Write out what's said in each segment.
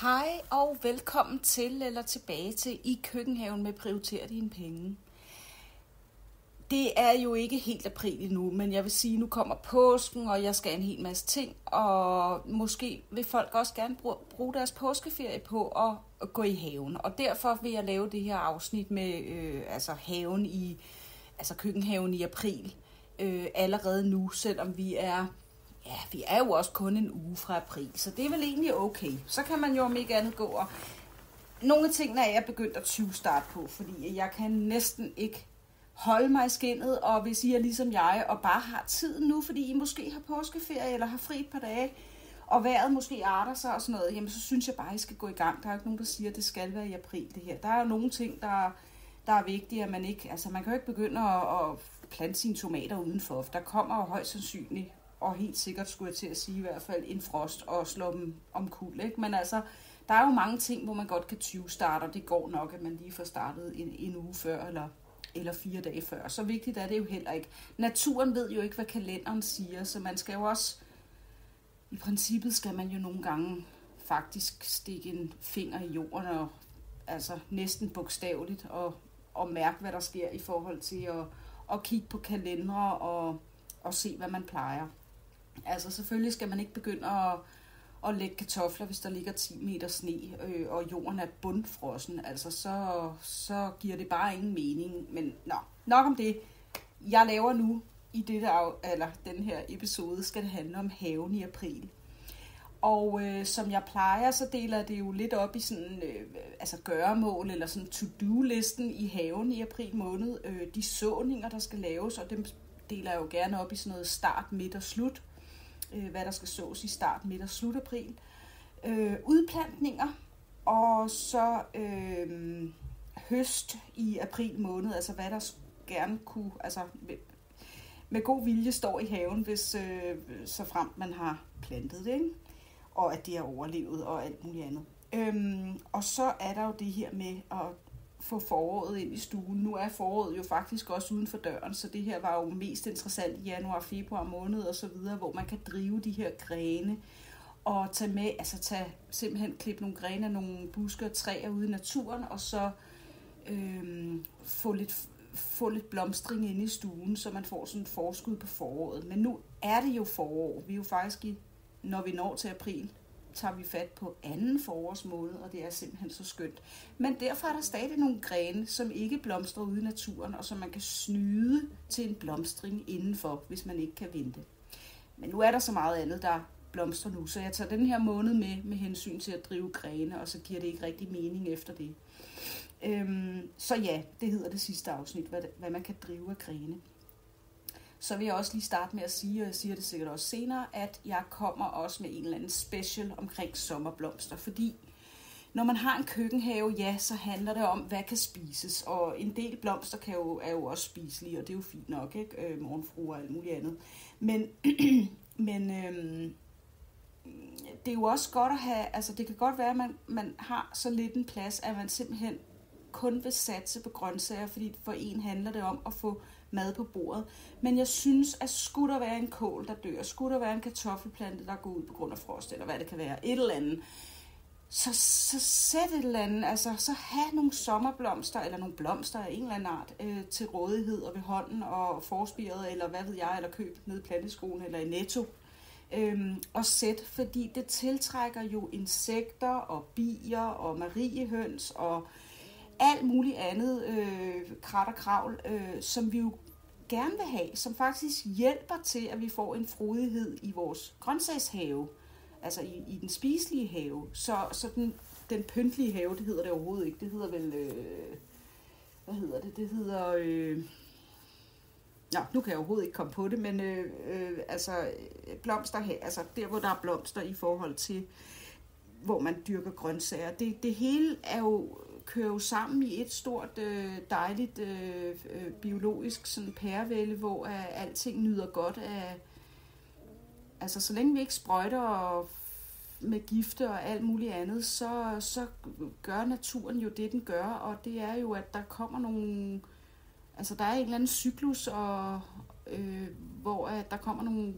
Hej og velkommen til eller tilbage til I Køkkenhaven med Prioriter dine penge. Det er jo ikke helt april endnu, men jeg vil sige, at nu kommer påsken, og jeg skal en hel masse ting, og måske vil folk også gerne bruge deres påskeferie på at gå i haven. Og derfor vil jeg lave det her afsnit med køkkenhaven i april allerede nu, selvom vi er jo også kun en uge fra april, så det er vel egentlig okay. Så kan man jo om ikke andet gå, og nogle af tingene er jeg begyndt at tyvstarte på, fordi jeg kan næsten ikke holde mig i skindet, og hvis I er ligesom jeg, og bare har tiden nu, fordi I måske har påskeferie, eller har fri et par dage, og vejret måske arter sig og sådan noget, jamen så synes jeg bare, I skal gå i gang. Der er ikke nogen, der siger, at det skal være i april, det her. Der er jo nogle ting, der er vigtige, at man ikke, altså man kan jo ikke begynde at plante sine tomater udenfor, for der kommer jo højst sandsynligt, og helt sikkert skulle jeg til at sige i hvert fald en frost og slå dem omkuld, ikke? Men altså, der er jo mange ting, hvor man godt kan tyvstarte, og det går nok, at man lige får startet en uge før, eller 4 dage før. Så vigtigt er det jo heller ikke. Naturen ved jo ikke, hvad kalenderen siger, så man skal jo også, i princippet skal man jo nogle gange faktisk stikke en finger i jorden, og altså næsten bogstaveligt, og mærke, hvad der sker i forhold til at kigge på kalendere og se, hvad man plejer. Altså selvfølgelig skal man ikke begynde at lægge kartofler, hvis der ligger 10 meter sne, og jorden er bundfrossen. Altså så giver det bare ingen mening. Men nok om det. Jeg laver nu i den her episode, skal det handle om haven i april. Og som jeg plejer, så deler det jo lidt op i sådan gøremål eller sådan to-do-listen i haven i april måned. De såninger, der skal laves, og dem deler jeg jo gerne op i sådan noget start, midt og slut. Hvad der skal sås i start, midt og slut april. Udplantninger, og så høst i april måned, altså hvad der gerne kunne, altså med god vilje står i haven, hvis så fremt man har plantet det, ikke? Og at det er overlevet og alt muligt andet. Og så er der jo det her med at få foråret ind i stuen. Nu er foråret jo faktisk også uden for døren, så det her var jo mest interessant i januar, februar måned og så videre, hvor man kan drive de her grene og simpelthen klippe nogle grene af nogle buske og træer ude i naturen, og så få lidt blomstring inde i stuen, så man får sådan et forskud på foråret. Men nu er det jo forår. Vi er jo faktisk når vi når til april, tager vi fat på anden forårsmåned, og det er simpelthen så skønt. Men derfor er der stadig nogle grene, som ikke blomstrer ude i naturen, og som man kan snyde til en blomstring indenfor, hvis man ikke kan vente. Men nu er der så meget andet, der blomstrer nu, så jeg tager den her måned med hensyn til at drive grene, og så giver det ikke rigtig mening efter det. Så ja, det hedder det sidste afsnit, hvad man kan drive af grene. Så vil jeg også lige starte med at sige, og jeg siger det sikkert også senere, at jeg kommer også med en eller anden special omkring sommerblomster. Fordi når man har en køkkenhave, ja, så handler det om, hvad kan spises. Og en del blomster er jo også spiselige, og det er jo fint nok, ikke? Morgenfruer og alt muligt andet. Men det er jo også godt at have, altså det kan godt være, at man har så lidt en plads, at man simpelthen kun vil satse på grøntsager, fordi for en handler det om at få mad på bordet. Men jeg synes, at skulle der være en kål, der dør, skulle der være en kartoffelplante, der går ud på grund af frost, eller hvad det kan være, et eller andet, så sæt et eller andet, altså så have nogle sommerblomster, eller nogle blomster af en eller anden art, til rådighed og ved hånden, og forspiret, eller hvad ved jeg, eller køb ned i planteskolen, eller i Netto, og sæt, fordi det tiltrækker jo insekter, og bier, og mariehøns, og alt muligt andet krat og kravl, som vi jo gerne vil have, som faktisk hjælper til, at vi får en frodighed i vores grøntsagshave, altså i den spiselige have. Så den pyntlige have, det hedder det overhovedet ikke. Det hedder vel, hvad hedder det? Det hedder, nu kan jeg overhovedet ikke komme på det, men blomster, altså der, hvor der er blomster i forhold til, hvor man dyrker grøntsager. Det hele kører jo sammen i et stort, dejligt, biologisk sådan pærevælde, hvor alting nyder godt af, altså så længe vi ikke sprøjter med gifte og alt muligt andet, så gør naturen jo det, den gør, og det er jo, at der kommer nogle, altså der er en eller anden cyklus, og hvor der kommer nogle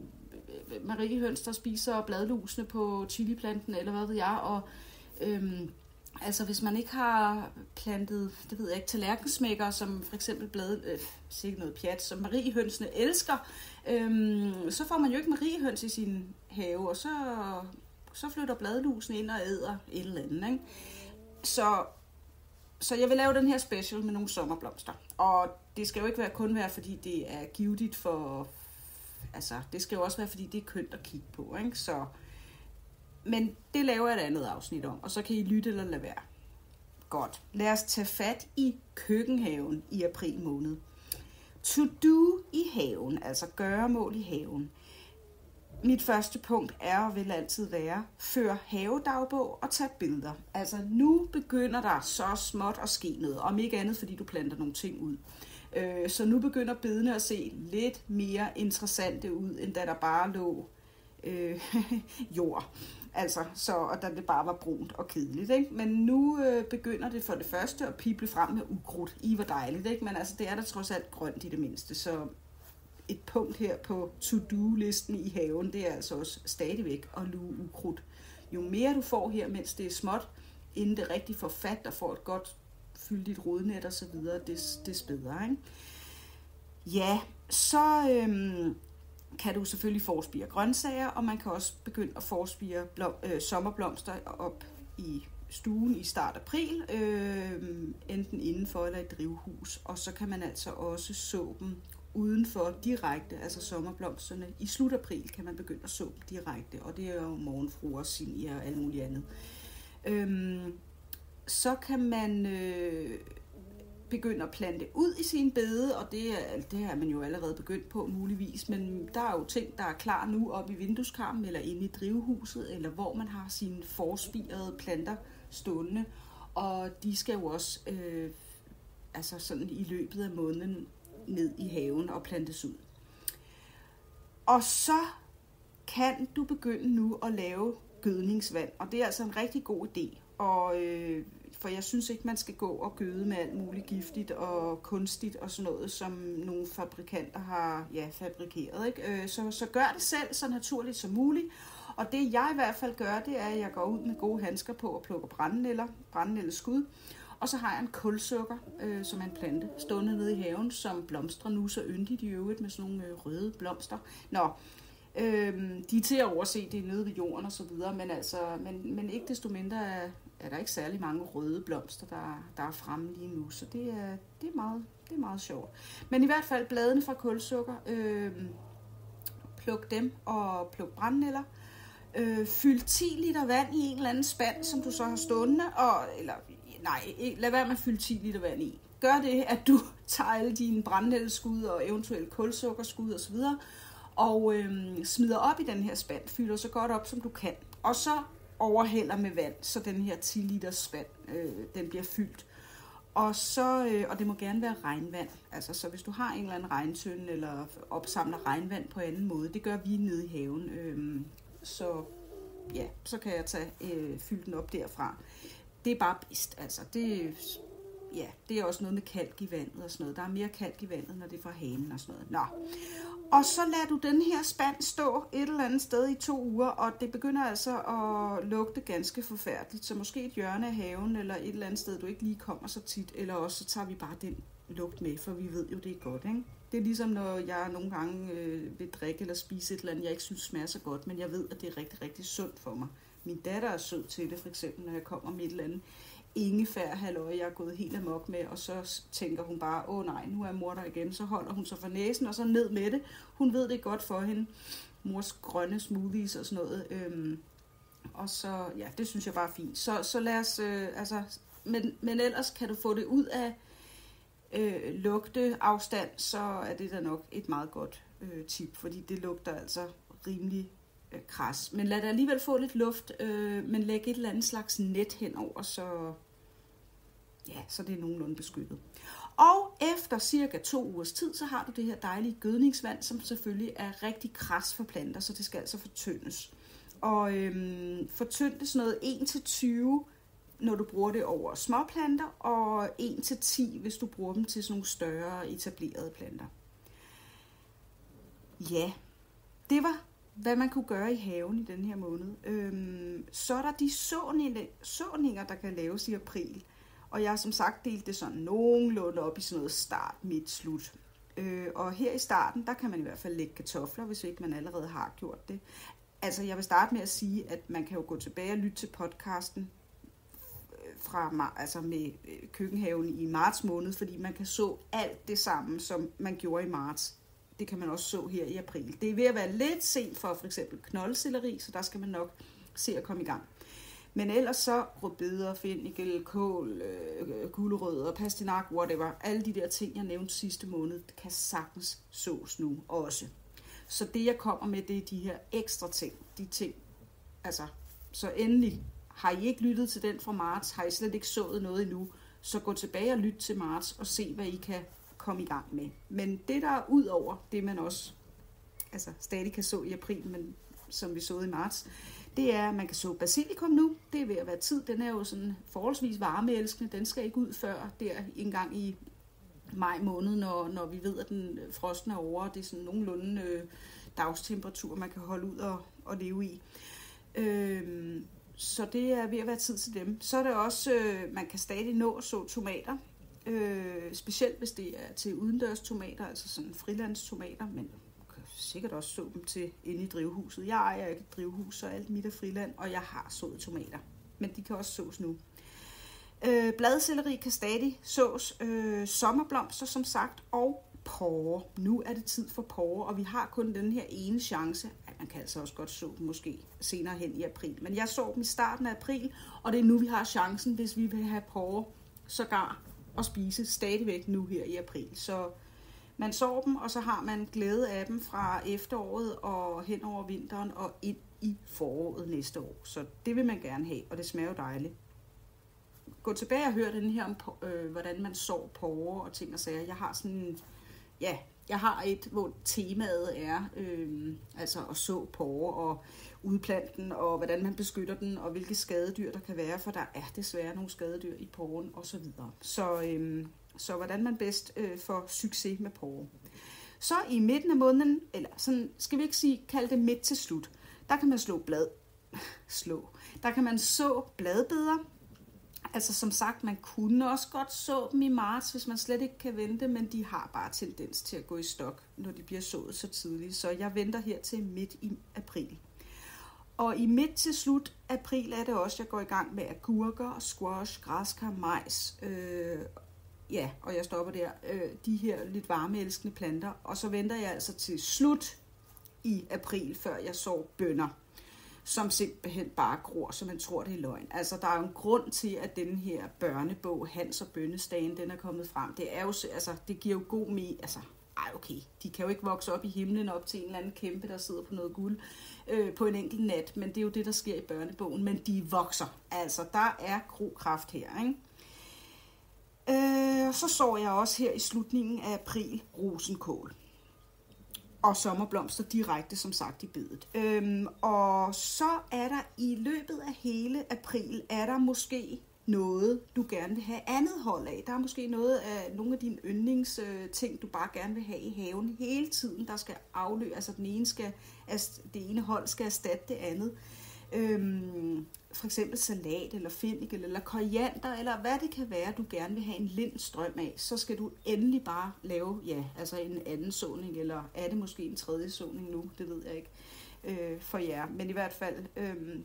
mariehøns, der spiser bladlusene på chiliplanten, eller hvad ved jeg, og Altså hvis man ikke har plantet, det ved jeg ikke, tallerkensmækker, som for eksempel sikkert noget pjat, som mariehønsene elsker, så får man jo ikke mariehøns i sin have, og så flytter bladlusen ind og æder et eller andet, ikke? Så jeg vil lave den her special med nogle sommerblomster, og det skal jo ikke kun være, fordi det er givtigt for, altså det skal jo også være, fordi det er kønt at kigge på, ikke? Så men det laver jeg et andet afsnit om, og så kan I lytte eller lade være. Godt. Lad os tage fat i køkkenhaven i april måned. To do i haven, altså gøremål i haven. Mit første punkt er og vil altid være, før havedagbog og tag billeder. Altså nu begynder der så småt at ske noget, om ikke andet, fordi du planter nogle ting ud. Så nu begynder bedene at se lidt mere interessante ud, end da der bare lå jord. Altså, og da det bare var brunt og kedeligt, ikke? Men nu begynder det for det første at pible frem med ukrudt. Hvor dejligt, ikke? Men altså, det er da trods alt grønt i det mindste, så et punkt her på to-do-listen i haven, det er altså også stadigvæk at luge ukrudt. Jo mere du får her, mens det er småt, inden det rigtig får fat og får et godt fyldigt rodnet og så videre, des bedre, ikke? Ja, så kan du selvfølgelig forspire grøntsager, og man kan også begynde at forspire sommerblomster op i stuen i start april, enten indenfor eller i drivhus. Og så kan man altså også så dem udenfor direkte, altså sommerblomsterne. I slut april kan man begynde at så dem direkte, og det er jo morgenfruer, zinnier og alt muligt andet. Så kan man begynde at plante ud i sin bede, og det har man jo allerede begyndt på muligvis, men der er jo ting, der er klar nu oppe i vindueskarmen eller inde i drivhuset, eller hvor man har sine forspirede planter stående, og de skal jo også altså sådan i løbet af måneden ned i haven og plantes ud. Og så kan du begynde nu at lave gødningsvand, og det er altså en rigtig god idé, og for jeg synes ikke, man skal gå og gøde med alt muligt giftigt og kunstigt og sådan noget, som nogle fabrikanter har fabrikeret, ikke? Så gør det selv så naturligt som muligt. Og det jeg i hvert fald gør, det er, at jeg går ud med gode handsker på og plukker brændenældeskud. Og så har jeg en kulsukker, som er en plante, stående nede i haven, som blomstrer nu så yndigt i øvrigt med sådan nogle røde blomster. De er til at overse det nede ved jorden og så videre, men ikke desto mindre er der ikke særlig mange røde blomster, der er fremme lige nu, så det er meget sjovt. Men i hvert fald bladene fra kulsukker, pluk dem og pluk brændenælder. Fyld 10 liter vand i en eller anden spand, som du så har stående, lad være med at fylde 10 liter vand i. Gør det, at du tager alle dine brændenældeskud og eventuelt kulsukkerskud osv., og smider op i den her spand, fylder så godt op, som du kan. Og så overhælder med vand, så den her 10 liters spand, den bliver fyldt. Og det må gerne være regnvand. Altså, så hvis du har en eller anden regntønde, eller opsamler regnvand på anden måde, det gør vi nede i haven, så kan jeg fylde den op derfra. Det er bare bedst, altså. Det er også noget med kalk i vandet og sådan noget. Der er mere kalk i vandet, når det er fra hanen og sådan noget. Og så lader du den her spand stå et eller andet sted i 2 uger, og det begynder altså at lugte ganske forfærdeligt. Så måske et hjørne af haven, eller et eller andet sted, du ikke lige kommer så tit, eller også så tager vi bare den lugt med, for vi ved jo, det er godt, ikke? Det er ligesom, når jeg nogle gange vil drikke eller spise et eller andet, jeg ikke synes smager så godt, men jeg ved, at det er rigtig, rigtig sundt for mig. Min datter er sød til det, for eksempel, når jeg kommer med et eller andet ingefærhalløj, jeg er gået helt amok med, og så tænker hun bare, nej, nu er mor der igen, så holder hun sig for næsen, og så ned med det. Hun ved, det er godt for hende. Mors grønne smoothies og sådan noget. Og så, det synes jeg bare er fint. Så lad os, men ellers kan du få det ud af lugteafstand, så er det da nok et meget godt tip, fordi det lugter altså rimelig kras. Men lad det alligevel få lidt luft, men læg et eller andet slags net henover, så det er nogenlunde beskyttet. Og efter cirka 2 ugers tid, så har du det her dejlige gødningsvand, som selvfølgelig er rigtig kras for planter, så det skal altså fortyndes. Og fortynd det sådan noget 1-20, når du bruger det over småplanter, og 1-10, hvis du bruger dem til sådan nogle større etablerede planter. Ja, det var hvad man kunne gøre i haven i den her måned. Så er der de såninger, der kan laves i april. Og jeg har som sagt delt det sådan nogenlunde op i sådan noget start, midt, slut. Og her i starten, der kan man i hvert fald lægge kartofler, hvis ikke man allerede har gjort det. Altså jeg vil starte med at sige, at man kan jo gå tilbage og lytte til podcasten altså med køkkenhaven i marts måned, fordi man kan så alt det samme, som man gjorde i marts. Det kan man også så her i april. Det er ved at være lidt sent for eksempel knoldselleri, så der skal man nok se at komme i gang. Men ellers så rødbeder, fennikel, kål, gulerødder, pastinak, whatever. Alle de der ting, jeg nævnte sidste måned, kan sagtens sås nu også. Så det, jeg kommer med, det er de her ekstra ting. De ting, altså, så endelig, har I ikke lyttet til den fra marts, har I slet ikke sået noget endnu, så gå tilbage og lyt til marts og se, hvad I kan komme i gang med. Men det, der er ud over det, man også stadig kan så i april, men som vi såede i marts, det er, at man kan så basilikum nu. Det er ved at være tid. Den er jo sådan forholdsvis varmeelskende. Den skal ikke ud før der en gang i maj måned, når vi ved, at den frosten er over. Det er sådan nogenlunde dagstemperatur, man kan holde ud og leve i. Så det er ved at være tid til dem. Så er det også, man kan stadig nå at så tomater. Specielt hvis det er til udendørs tomater, altså sådan frilandstomater, men man kan sikkert også så dem til inde i drivhuset. Jeg ejer ikke et drivhus, så alt mit er friland, og jeg har sået tomater, men de kan også sås nu. Bladselleri kan stadig sås, sommerblomster som sagt, og porre. Nu er det tid for porre, og vi har kun den her ene chance. Man kan altså også godt så dem måske senere hen i april, men jeg så dem i starten af april, og det er nu, vi har chancen, hvis vi vil have porre sågar at spise stadigvæk nu her i april. Så man sår dem, og så har man glæde af dem fra efteråret og hen over vinteren og ind i foråret næste år. Så det vil man gerne have, og det smager jo dejligt. Gå tilbage og hør den her om, hvordan man sår porre og ting og sager. Jeg har sådan, jeg har et, hvor temaet er altså at så porre og udplante den, og hvordan man beskytter den, og hvilke skadedyr der kan være, for der er desværre nogle skadedyr i porren og så videre. Så hvordan man bedst får succes med porre. Så i midten af måneden, eller sådan, skal vi ikke sige, kalde det midt til slut, der kan man der kan man så bladbeder. Altså som sagt, man kunne også godt så dem i marts, hvis man slet ikke kan vente, men de har bare tendens til at gå i stok, når de bliver sået så tidligt. Så jeg venter her til midt i april. Og i midt til slut april er det også, jeg går i gang med agurker, squash, græskar, majs, og jeg stopper der, de her lidt varmeelskende planter. Og så venter jeg altså til slut i april, før jeg sår bønner, som simpelthen bare gror, så man tror, det er løgn. Altså, der er jo en grund til, at den her børnebog, Hans og Bønnestagen, den er kommet frem. Det er jo, det giver jo god de kan jo ikke vokse op i himlen op til en eller anden kæmpe, der sidder på noget guld på en enkelt nat, men det er jo det, der sker i børnebogen, men de vokser. Altså, der er krokraft her, ikke? Så så jeg også her i slutningen af april rosenkål og sommerblomster direkte, som sagt, i bedet. Og så er der i løbet af hele april, er der måske noget, du gerne vil have andet hold af. Der er måske nogle af dine yndlingsting, du bare gerne vil have i haven hele tiden, der skal afløse, altså det ene hold skal erstatte det andet. For eksempel salat, eller fennikel, eller koriander, eller hvad det kan være, du gerne vil have en lindstrøm af, så skal du endelig bare lave, en anden såning, eller er det måske en tredje såning nu, det ved jeg ikke for jer. Men i hvert fald,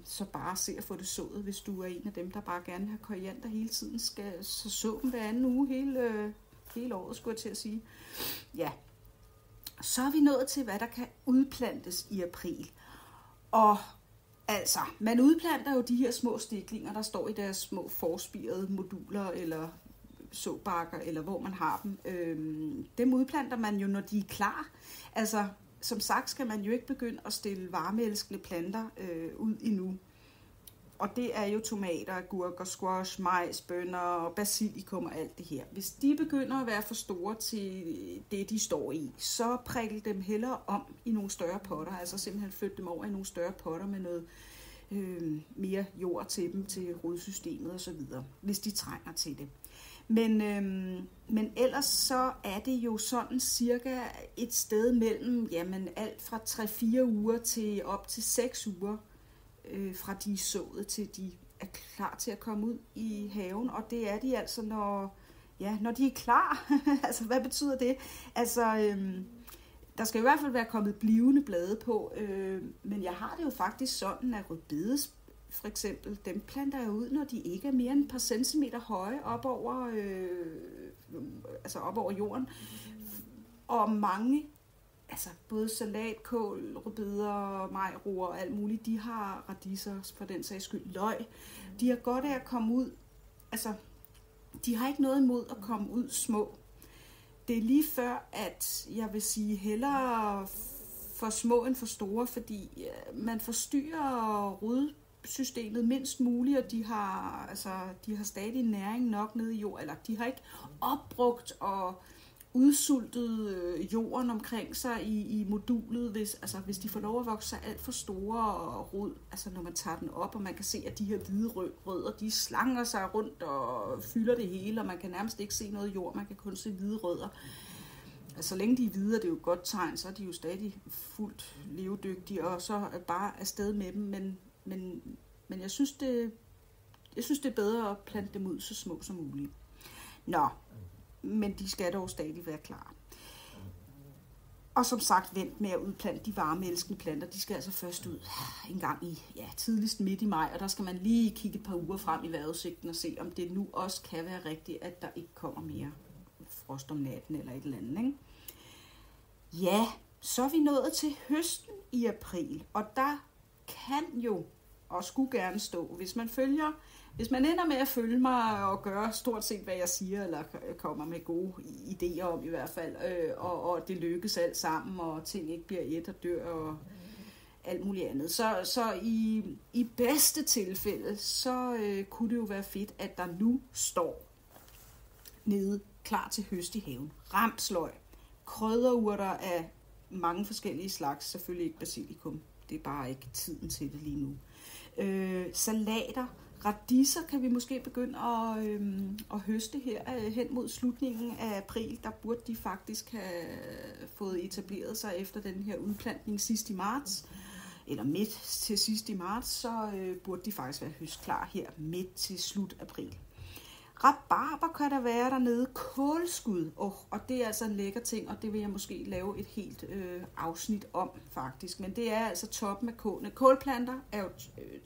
så bare se at få det sået, hvis du er en af dem, der bare gerne vil have koriander hele tiden, så så dem hver anden uge hele året, skulle jeg til at sige. Ja, så er vi nået til, hvad der kan udplantes i april. Og altså, man udplanter jo de her små stiklinger, der står i deres små forspirede moduler, eller såbakker, eller hvor man har dem. Dem udplanter man jo, når de er klar. Altså, som sagt skal man jo ikke begynde at stille varmeelskende planter ud endnu. Og det er jo tomater, agurker, squash, majs, bønner, basilikum og alt det her. Hvis de begynder at være for store til det, de står i, så prikkel dem hellere om i nogle større potter. Altså simpelthen flytte dem over i nogle større potter med noget mere jord til dem, til rodsystemet osv., hvis de trænger til det. Men ellers så er det jo sådan cirka et sted mellem, jamen alt fra 3-4 uger til op til 6 uger, fra de er sået til de er klar til at komme ud i haven. Og det er de altså, når de er klar. Altså, hvad betyder det? Altså, der skal i hvert fald være kommet blivende blade på, men jeg har det jo faktisk sådan, at rødbedes for eksempel, dem planter jeg ud, når de ikke er mere end et par centimeter høje op over jorden. Og mange, altså både salatkål, rødbeder, majroer og alt muligt, de har radiser for den sags skyld, løg. De har godt af at komme ud, altså de har ikke noget imod at komme ud små. Det er lige før, at jeg vil sige hellere for små end for store, fordi man forstyrrer rodsystemet mindst muligt, og de har stadig næring nok nede i jorden, eller de har ikke opbrugt og udsultet jorden omkring sig i modulet, hvis de får lov at vokse alt for store rod, altså når man tager den op, og man kan se, at de her hvide rødder, de slanger sig rundt og fylder det hele, og man kan nærmest ikke se noget jord, man kan kun se hvide rødder. Altså, så længe de er hvide, er det jo et godt tegn, så er de jo stadig fuldt levedygtige, og så er bare afsted med dem, men jeg synes, det er bedre at plante dem ud så små som muligt. Nå, men de skal dog stadig være klar. Og som sagt, vent med at udplante de varmeelskende planter. De skal altså først ud en gang i tidligst midt i maj, og der skal man lige kigge et par uger frem i vejrudsigten og se, om det nu også kan være rigtigt, at der ikke kommer mere frost om natten eller et eller andet. Ikke? Ja, så er vi nået til høsten i april, og der kan jo og skulle gerne stå, hvis man ender med at følge mig og gøre stort set, hvad jeg siger, eller kommer med gode idéer om i hvert fald, og det lykkes alt sammen, og ting ikke bliver et og dør, og alt muligt andet. Så i bedste tilfælde, så kunne det jo være fedt, at der nu står nede klar til høst i haven. Ramsløg, krydderurter af mange forskellige slags, selvfølgelig ikke basilikum. Det er bare ikke tiden til det lige nu. Salater, radiser kan vi måske begynde at høste her hen mod slutningen af april. Der burde de faktisk have fået etableret sig efter den her udplantning sidst i marts, eller midt til sidst i marts, så burde de faktisk være høstklar her midt til slut april. Rabarber kan der være dernede, kålskud, og det er altså en lækker ting, og det vil jeg måske lave et helt afsnit om faktisk, men det er altså toppen af kålene. Kålplanter er jo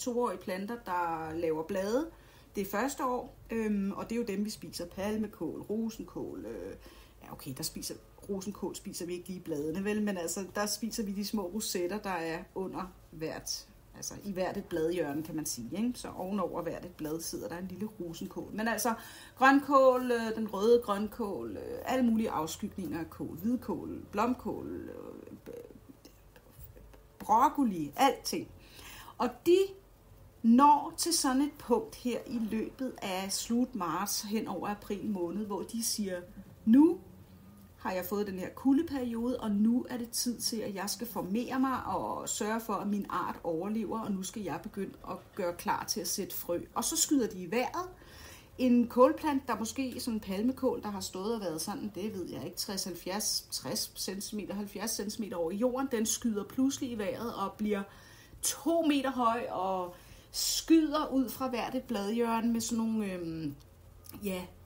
2-årige planter, der laver blade det første år, og det er jo dem, vi spiser. Palmekål, rosenkål, rosenkål spiser vi ikke lige bladene, vel, men altså, der spiser vi de små rosetter, der er under i hvert et bladhjørne, kan man sige. Ikke? Så ovenover hvert et blad sidder der en lille rosenkål. Men altså grønkål, den røde grønkål, alle mulige afskygninger af kål, hvidkål, blomkål, broccoli, alting. Og de når til sådan et punkt her i løbet af slut marts hen over april måned, hvor de siger, nu har jeg fået den her kuldeperiode, og nu er det tid til, at jeg skal formere mig og sørge for, at min art overlever, og nu skal jeg begynde at gøre klar til at sætte frø. Og så skyder de i vejret. En kålplant, der måske sådan en palmekål, der har stået og været sådan, det ved jeg ikke, 60 cm, 70 cm over jorden, den skyder pludselig i vejret og bliver 2 meter høj og skyder ud fra hvert et bladhjørne med sådan nogle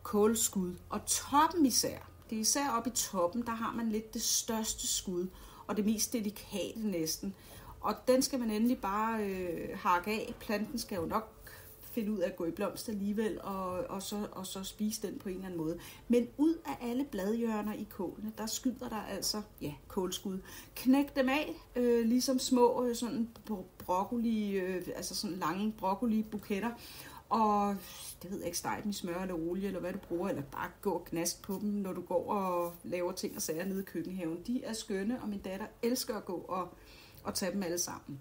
kålskud. Og toppen især. Det er især oppe i toppen, der har man lidt det største skud, og det mest delikate næsten. Og den skal man endelig bare hakke af. Planten skal jo nok finde ud af at gå i blomst alligevel, og så spise den på en eller anden måde. Men ud af alle bladhjørner i kålene, der skyder der altså kålskud. Knæk dem af, ligesom små sådan broccoli, sådan lange broccoli-buketter. Og det ved jeg ikke, steg dem i smør eller olie, eller hvad du bruger, eller bare gå og knask på dem, når du går og laver ting og sager nede i køkkenhaven. De er skønne, og min datter elsker at gå og tage dem alle sammen.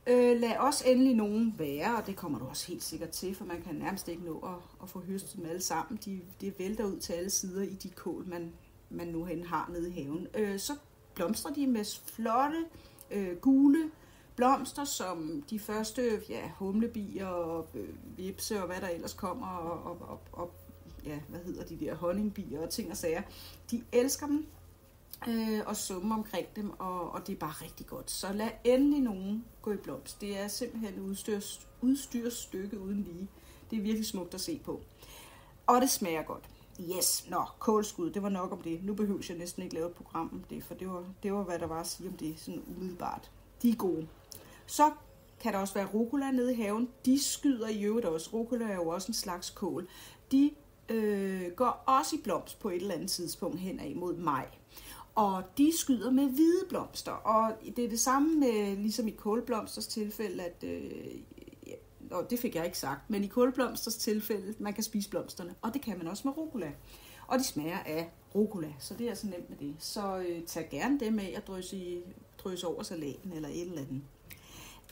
Lad også endelig nogen være, og det kommer du også helt sikkert til, for man kan nærmest ikke nå at få høstet dem alle sammen. Det vælter ud til alle sider i de kål, man nu hen har nede i haven. Så blomstrer de med flotte, gule blomster, som de første humlebier og vipse og hvad der ellers kommer, og de der honningbier og ting og sager. De elsker dem og summe omkring dem, og det er bare rigtig godt. Så lad endelig nogen gå i blomst. Det er simpelthen udstyrsstykke uden lige. Det er virkelig smukt at se på. Og det smager godt. Yes, kålskud, det var nok om det. Nu behøver jeg næsten ikke lave et program om det, for det var hvad der var at sige om det, sådan umiddelbart. De er gode. Så kan der også være rucola nede i haven. De skyder i øvrigt også. Rucola er jo også en slags kål. De går også i blomst på et eller andet tidspunkt henad mod maj. Og de skyder med hvide blomster. Og det er det samme med, ligesom i kålblomsters tilfælde, at og det fik jeg ikke sagt, men i kålblomsters tilfælde, man kan spise blomsterne, og det kan man også med rucola. Og de smager af rucola, så det er altså nemt med det. Så tag gerne det med at drysse over salaten eller et eller andet.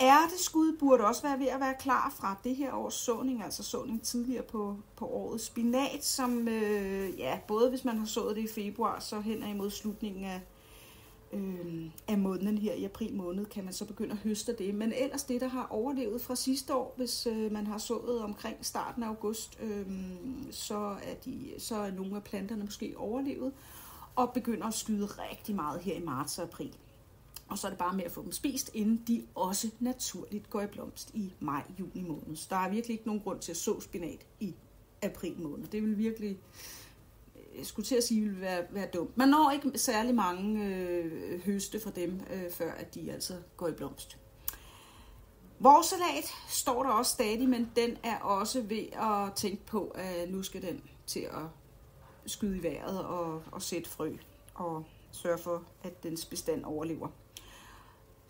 Ærteskud burde også være ved at være klar fra det her års såning, altså såning tidligere på året. Spinat, som både hvis man har sået det i februar, så hen imod slutningen af måneden her i april måned, kan man så begynde at høste det. Men ellers det, der har overlevet fra sidste år, hvis man har sået omkring starten af august, så er nogle af planterne måske overlevet og begynder at skyde rigtig meget her i marts og april. Og så er det bare med at få dem spist, inden de også naturligt går i blomst i maj-juni måned. Så der er virkelig ikke nogen grund til at så spinat i april måned. Det vil virkelig, jeg skulle til at sige, vil være dumt. Man når ikke særlig mange høste fra dem, før at de altså går i blomst. Vores salat står der også stadig, men den er også ved at tænke på, at nu skal den til at skyde i vejret og sætte frø og sørge for, at dens bestand overlever.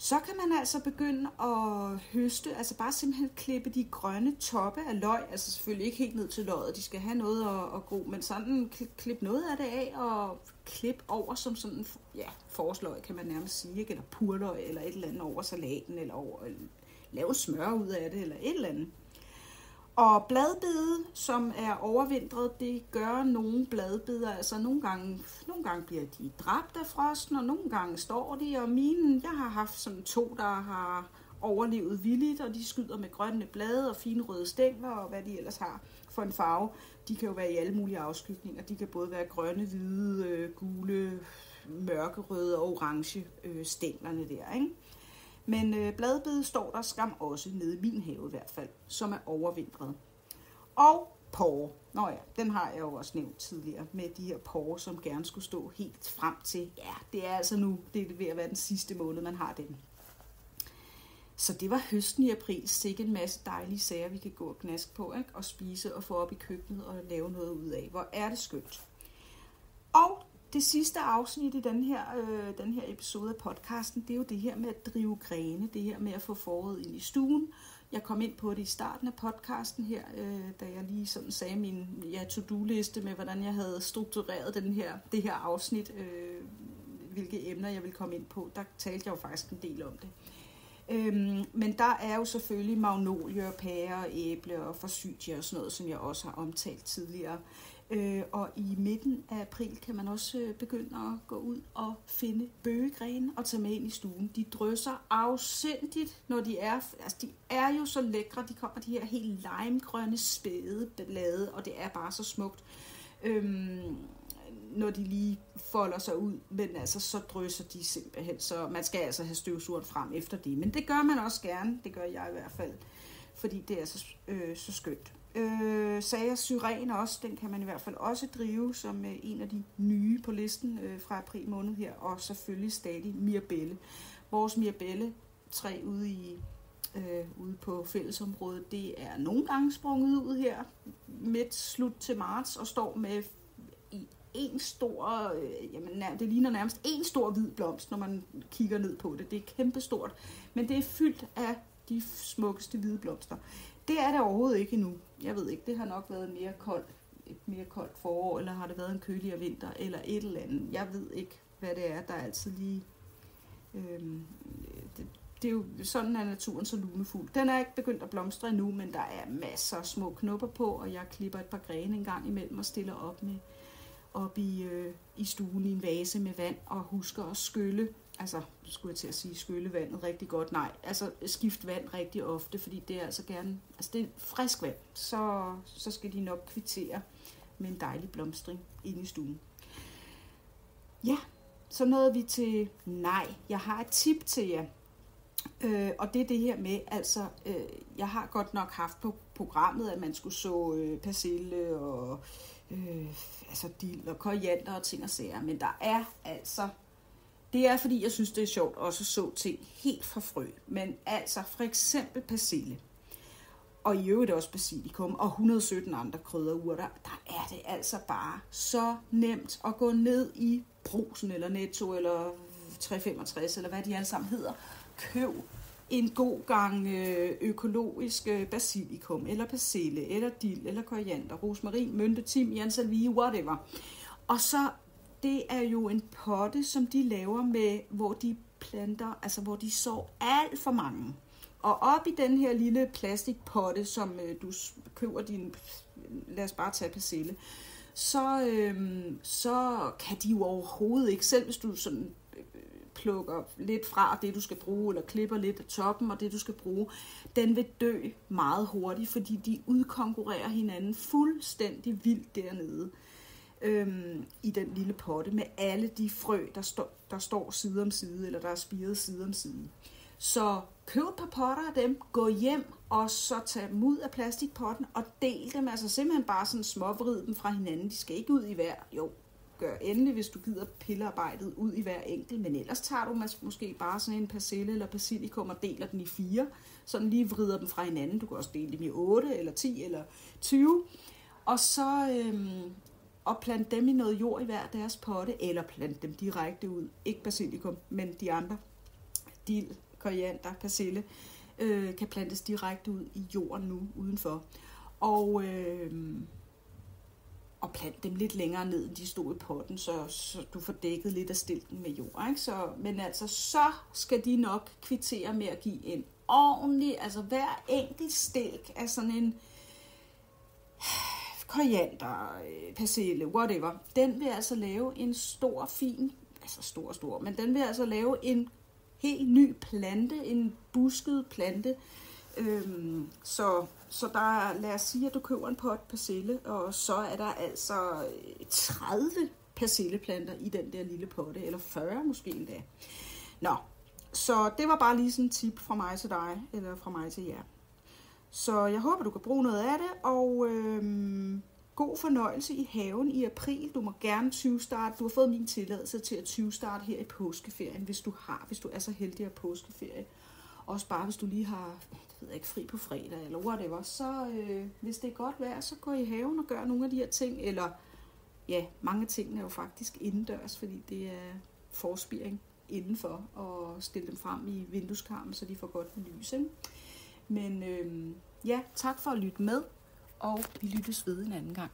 Så kan man altså begynde at høste, altså bare simpelthen klippe de grønne toppe af løg, altså selvfølgelig ikke helt ned til løget, de skal have noget at gro, men sådan klip noget af det af og klip over som sådan, forårsløg kan man nærmest sige, ikke? Eller purløg eller et eller andet over salaten, eller lave smør ud af det, eller et eller andet. Og bladbede, som er overvintret, det gør nogle bladbeder, altså nogle gange bliver de dræbt af frosten, og nogle gange står de, og jeg har haft sådan 2, der har overlevet villigt, og de skyder med grønne blade og fine røde stængler, og hvad de ellers har for en farve. De kan jo være i alle mulige afskygninger, de kan både være grønne, hvide, gule, mørkerøde og orange stænglerne der, ikke? Men bladbede står der skam også nede i min have i hvert fald, som er overvintret. Og porre. Den har jeg jo også nævnt tidligere, med de her porre, som gerne skulle stå helt frem til. Ja, det er altså nu, det er ved at være den sidste måned, man har den. Så det var høsten i april. Sikke en masse dejlige sager, vi kan gå og knaske på, ikke? Og spise og få op i køkkenet og lave noget ud af. Hvor er det skønt. Og det sidste afsnit i den her episode af podcasten, det er jo det her med at drive grene, det her med at få foråret ind i stuen. Jeg kom ind på det i starten af podcasten her, da jeg lige sådan sagde min to-do-liste med, hvordan jeg havde struktureret det her afsnit, hvilke emner jeg vil komme ind på. Der talte jeg jo faktisk en del om det. Men der er jo selvfølgelig magnolier, pærer, æble og forsytia og sådan noget, som jeg også har omtalt tidligere. Og i midten af april kan man også begynde at gå ud og finde bøgegrene og tage med ind i stuen. De drysser afsindigt, når de er jo så lækre. De kommer de her helt limegrønne spæde blade, og det er bare så smukt, når de lige folder sig ud. Men altså, så drysser de simpelthen, så man skal altså have støvsugeren frem efter det. Men det gør man også gerne, det gør jeg i hvert fald, fordi det er så skønt. Sager syren også, den kan man i hvert fald også drive som en af de nye på listen fra april måned her, og selvfølgelig stadig mirabelle. Vores mirabelle-træ ude på fællesområdet, det er nogle gange sprunget ud her midt slut til marts og står med en stor, det ligner nærmest en stor hvid blomst, når man kigger ned på det. Det er kæmpestort, men det er fyldt af de smukkeste hvide blomster. Det er det overhovedet ikke endnu. Jeg ved ikke, det har nok været et mere koldt forår, eller har det været en køligere vinter, eller et eller andet. Jeg ved ikke, hvad det er, der er altid lige... Det er jo sådan, at naturen så lunefuld. Den er ikke begyndt at blomstre endnu, men der er masser af små knopper på, og jeg klipper et par grene en gang imellem og stiller op i stuen i en vase med vand, og husker at skylle. Altså, skulle jeg til at sige, skylle vandet rigtig godt. Nej, altså skift vand rigtig ofte, fordi det er altså gerne, altså det er frisk vand, så skal de nok kvittere med en dejlig blomstring inde i stuen. Ja, så nåede vi til nej. Jeg har et tip til jer. Og det er det her med, altså, jeg har godt nok haft på programmet, at man skulle så persille og dild og koriander og ting og sager. Men der er altså, det er fordi, jeg synes, det er sjovt også at så ting helt fra frø. Men altså, for eksempel persille. Og i øvrigt også basilikum og 117 andre krydderurter, der er det altså bare så nemt at gå ned i Brugsen eller Netto eller 365 eller hvad de alle sammen hedder. Køb en god gang økologisk basilikum eller persille eller dild eller koriander, rosmarin, mynte, timian, salvie, whatever. Og så, det er jo en potte, som de laver med, hvor de planter, altså hvor de sår alt for mange. Og op i den her lille plastikpotte, som du køber din, lad os bare tage persille, så kan de jo overhovedet ikke, selv hvis du sådan plukker lidt fra det, du skal bruge, eller klipper lidt af toppen og det, du skal bruge, den vil dø meget hurtigt, fordi de udkonkurrerer hinanden fuldstændig vildt dernede i den lille potte, med alle de frø, der står side om side, eller der er spiret side om side. Så køb et par potter af dem, gå hjem, og så tag dem ud af plastikpotten, og del dem, altså simpelthen bare sådan småvrid dem fra hinanden. De skal ikke ud i hver, jo, gør endelig, hvis du gider pillearbejdet ud i hver enkelt, men ellers tager du måske bare sådan en persille eller basilikum og deler den i 4, sådan lige vrider dem fra hinanden. Du kan også dele dem i 8 eller 10 eller 20, og så og plant dem i noget jord i hver deres potte, eller plant dem direkte ud, ikke basilikum, men de andre, dild, koriander, persille, kan plantes direkte ud i jorden nu udenfor. Og plant dem lidt længere ned, end de stod i potten, så du får dækket lidt af stilken med jord. Ikke? Men altså, så skal de nok kvittere med at give en ordentlig, altså hver enkelt stilk af sådan en koriander, persille, whatever, den vil altså lave en stor, fin, altså stor, men den vil altså lave en helt ny plante, en busket plante. Så der, lad os sige, at du køber en pot persille, og så er der altså 30 persilleplanter i den der lille potte, eller 40 måske endda. Nå, så det var bare lige sådan en tip fra mig til dig, eller fra mig til jer. Så jeg håber, du kan bruge noget af det, og god fornøjelse i haven i april. Du må gerne 20-starte. Du har fået min tilladelse til at 20-starte her i påskeferien, hvis du er så heldig at påskeferie. Også bare hvis du lige har, fri på fredag eller whatever, så hvis det er godt vejr, så gå i haven og gør nogle af de her ting. Eller ja, mange ting er jo faktisk indendørs, fordi det er forspiring indenfor, og stille dem frem i vindueskarmen, så de får godt lys. Ikke? Men ja, tak for at lytte med, og vi lyttes ved en anden gang.